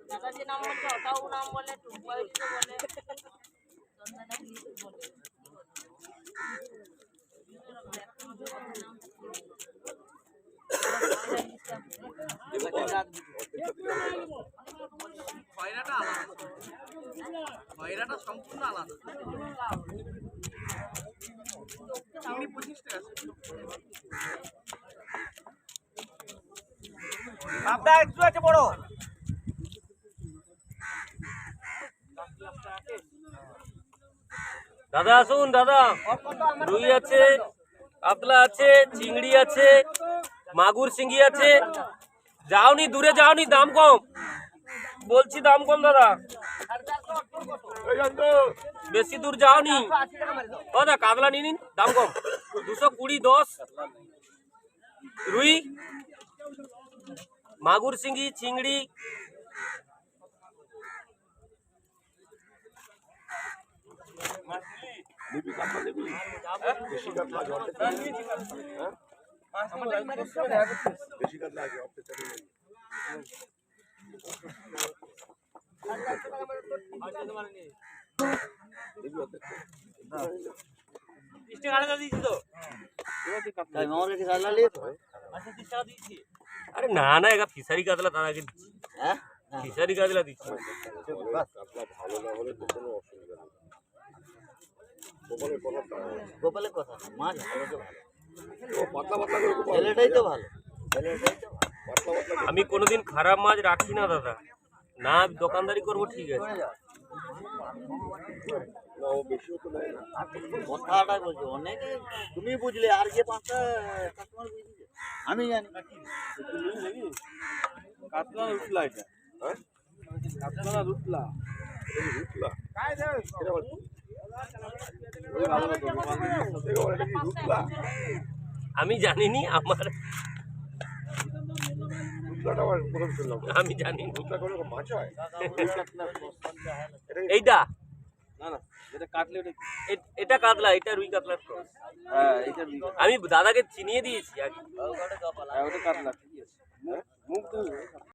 দাদা যে নাম বলছে ওটাও নাম বলে, টুম্পাইটিও বলে, চন্দনা কি বলে। খয়রাটা আলাদা, খয়রাটা সম্পূর্ণ আলাদা। চিংড়ি 25 টাকা। আপনার একটু আছে বড়। দাদা আসুন দাদা, রুই আছে, কাতলা আছে, চিংড়ি আছে, মাগুর শিঙ্গি আছে। যাওনি, দূরে যাওনি, দাম কম বলছি, দাম কম দাদা, বেশি দূর যাওনি দাদা। কাতলা নিয়ে নিন, দাম কম, 220, 10 রুই, মাগুর শিঙ্গি, চিংড়ি। আরে না না, এগা ফিশারি কাতলা দাদাকে দিচ্ছি, ফিশারি কাতলা দিচ্ছি। গোপালের কথা মাছ ভালো তো ভালো, এটাই তো ভালো। আমি কোনোদিন খারাপ মাছ রাখি না দাদা, না দোকানদারি করবো ঠিক আছে। কথাটা বলছি অনেকে, তুমি বুঝলে আর যে 5টা কাস্টমার বুঝিয়েছে আমি জানি। কাতলা রুটলা, এটা কাতলা রুটলা, রুটলা আমি জানিনি, আমার আমি জানি এইটা না না, এটা কাটলে এটা কাতলা, এটা রুই কাতলার ক্রস। হ্যাঁ, এটা আমি দাদাকে চিনিয়ে দিয়েছি আগে। ওটা কাতলা, ঠিক আছে। মুখ